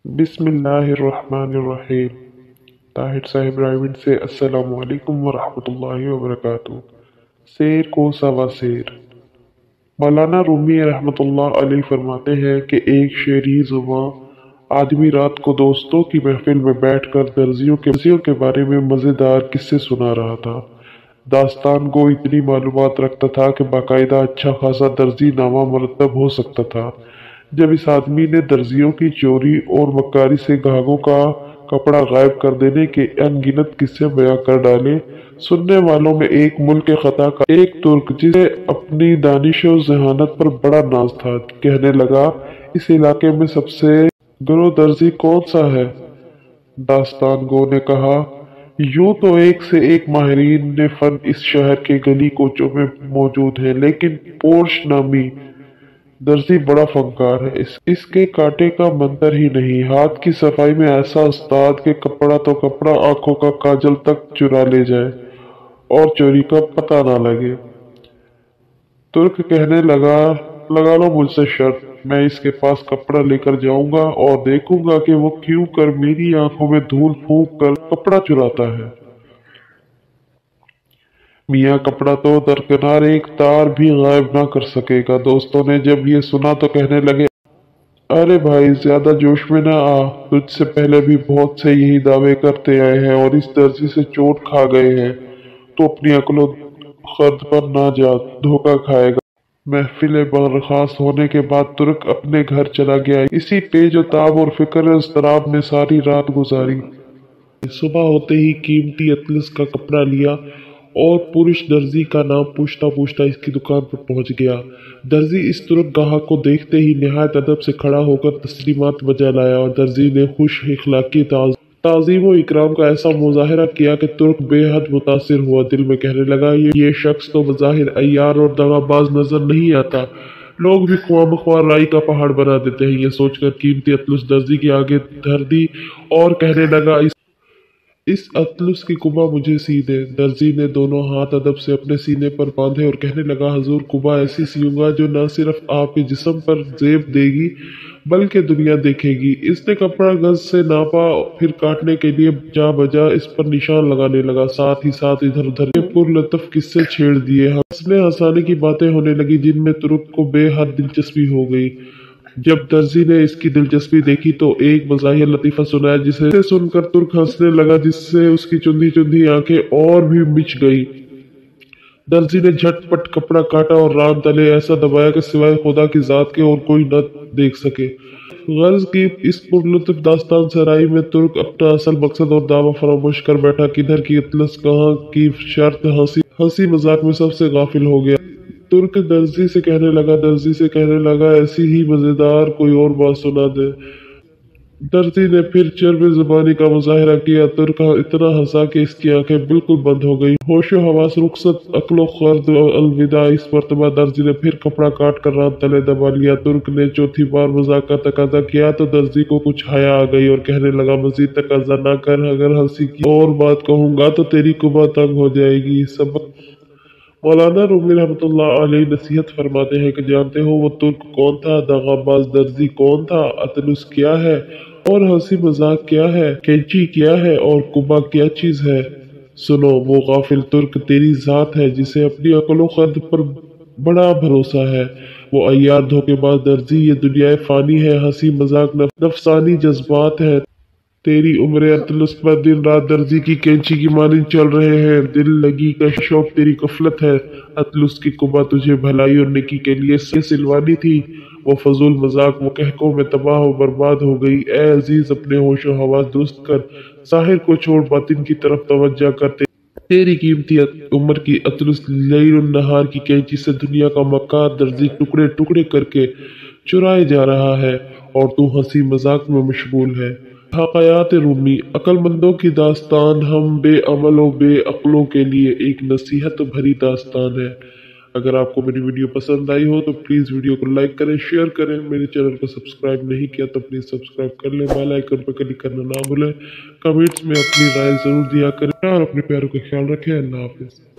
बिस्मिल्लाहिर्रहमानिर्रहीम। ताहिर साहिब रायविंड से अस्सलामु अलैकुम वरहमतुल्लाहि वबरकातुहू। शेर को सवा शेर। मौलाना रूमी रहमतुल्लाह अलैह फरमाते हैं कि एक शेरी जुबां आदमी रात को दोस्तों की महफिल में बैठकर दर्जियों के बारे में मज़ेदार किस्से सुना रहा था। दास्तान गो इतनी मालूमात रखता था कि बाकायदा अच्छा खासा दर्जी नामा मुरतब हो सकता था। जब इस आदमी ने दर्जियों की चोरी और मक्कारी से ग्राहकों का कपड़ा गायब कर देने के अनगिनत किस्से बयां कर डाले, सुनने वालों में एक मुल्क खता का एक तुर्क जिसे अपनी दानिश और जहानत पर बड़ा नाज था, कहने लगा, इस इलाके में सबसे गरो दर्जी कौन सा है? दास्तान गो ने कहा, यूं तो एक से एक माहिरीन ने फन इस शहर के गली कोचों में मौजूद है, लेकिन पोर्श नामी दर्जी बड़ा फनकार है। इसके कांटे का मंतर ही नहीं, हाथ की सफाई में ऐसा उस्ताद के कपड़ा तो कपड़ा, आंखों का काजल तक चुरा ले जाए और चोरी का पता ना लगे। तुर्क कहने लगा, लगा लो मुझसे शर्त, मैं इसके पास कपड़ा लेकर जाऊंगा और देखूंगा कि वो क्यों कर मेरी आंखों में धूल फूंक कर कपड़ा चुराता है। मियाँ कपड़ा तो दरकिनार एक तार भी गायब ना कर सकेगा। दोस्तों ने जब ये सुना तो कहने लगे, अरे भाई ज्यादा जोश में ना आ, तुझसे पहले भी बहुत से यही दावे करते आए हैं और इस दर्जी से चोट खा गए हैं। तो अपनी अक्लो खर्द पर ना जा, धोखा खाएगा। महफिल बर्खास्त होने के बाद तुर्क अपने घर चला गया। इसी पेज ताब और फिक्र इज़्तिराब में सारी रात गुजारी। सुबह होते ही कीमती अतलस का कपड़ा लिया और पुरुष दर्जी का नाम पूछता पूछता इसकी दुकान पर पहुंच गया। दर्जी इस तुर्क गाहक को देखते ही निहायत अदब से खड़ा होकर तस्लीमात बजा लाया और दर्जी ने खुश इखलाकी ताज़ीम व इकराम का ऐसा मुजाहरा किया कि तुर्क बेहद मुतासिर हुआ। दिल में कहने लगा, ये शख्स तो बज़ाहिर अय्यार और दगाबाज नजर नहीं आता, लोग भी ख्वामख्वा राई का पहाड़ बना देते हैं। ये सोचकर कीमती अतलस दर्जी के आगे धर दी और कहने लगा, इस अतलुस की कुबा मुझे सी दे। दर्जी ने दोनों हाथ अदब से अपने सीने पर बांधे और कहने लगा, हजूर कुबा ऐसी सीऊंगा जो न सिर्फ आपके जिस्म पर जेब देगी बल्कि दुनिया देखेगी। इसने कपड़ा गज से नापा, फिर काटने के लिए जा बजा इस पर निशान लगाने लगा। साथ ही साथ इधर उधर के पुरलतफ किस्से छेड़ दिए। हंसने हंसाने की बातें होने लगी जिनमें तुर्क को बेहद दिलचस्पी हो गई। जब दर्जी ने इसकी दिलचस्पी देखी तो एक मज़ाहिर लतीफ़ा सुनाया जिसे सुनकर तुर्क हंसने लगा, जिससे उसकी चुंधी चुंधी आंखें और भी मिच गई। दर्जी ने झटपट कपड़ा काटा और रान तले ऐसा दबाया कि सिवाय खुदा की जात के और कोई न देख सके। गर्ज की इस पुरलुत्फ दास्तान सराई में तुर्क अपना असल मकसद और दावा फरामोश कर बैठा। किधर की अतलस, कहाँ की शर्त, हंसी मजाक में सबसे गाफिल हो गया। तुर्क दर्जी से कहने लगा, ऐसी ही मजेदार कोई और बात सुना दे। दर्जी ने फिर चरबी जुबानी का मुजाहरा किया। तुर्क इतना हंसा कि इसकी आंखें बिल्कुल बंद हो गई। होशो हवास रुखसत, अक्लो खर्द अलविदा। इस मरतबा दर्जी ने फिर कपड़ा काट कर रात तले दबा लिया। तुर्क ने चौथी बार मजाक का तकाजा किया तो दर्जी को कुछ हया आ गई और कहने लगा, मजीद तकाजा ना कर, अगर हंसी की और बात कहूंगा तो तेरी कुबा तंग हो जाएगी। सबक मौलाना रूमी रहमतुल्लाह अलैह नसीहत फरमाते हैं कि जानते हो वो तुर्क कौन था, दगाबाज दर्जी कौन था, अतलुस क्या है और हंसी मजाक क्या है, कैंची क्या है और कुबा क्या चीज है। सुनो, वो गाफिल तुर्क तेरी जात है जिसे अपनी अकलो खर्द पर बड़ा भरोसा है। वो अय्यार धोखेबाज दर्जी ये दुनिया फानी है, हंसी मजाक नफसानी जज्बात है। तेरी उम्र अतलुस पर दिन रात दर्जी की कैंची की मानिंद चल रहे हैं। दिल लगी का शौक तेरी गफलत है। अतलुस की कुबा तुझे भलाई और नेकी के लिए सिलवानी थी, वो फजूल मजाक वो कहकों में तबाह और बर्बाद हो गई। ए अजीज, अपने होशो हवास दुरुस्त कर, साहिर को छोड़ बातिन की तरफ तवज्जो करते। तेरी कीमती उम्र की अतलुस लैल नहार की कैंची से दुनिया का मक्कार दर्जी टुकड़े टुकड़े करके चुराए जा रहा है और तू हंसी मजाक में मशगूल है। हकायात रूमी, अक्लमंदों की दास्तान हम बेअमलों बेअक्लों के लिए एक नसीहत भरी दास्तान है। अगर आपको मेरी वीडियो पसंद आई हो तो प्लीज़ वीडियो को लाइक करें, शेयर करें। मेरे चैनल को सब्सक्राइब नहीं किया तो प्लीज़ सब्सक्राइब कर लें, बेल आइकन पर क्लिक करना ना भूलें। कमेंट्स में अपनी राय ज़रूर दिया करें और अपने प्यारों का ख्याल रखें। अल्लाह हाफिज़।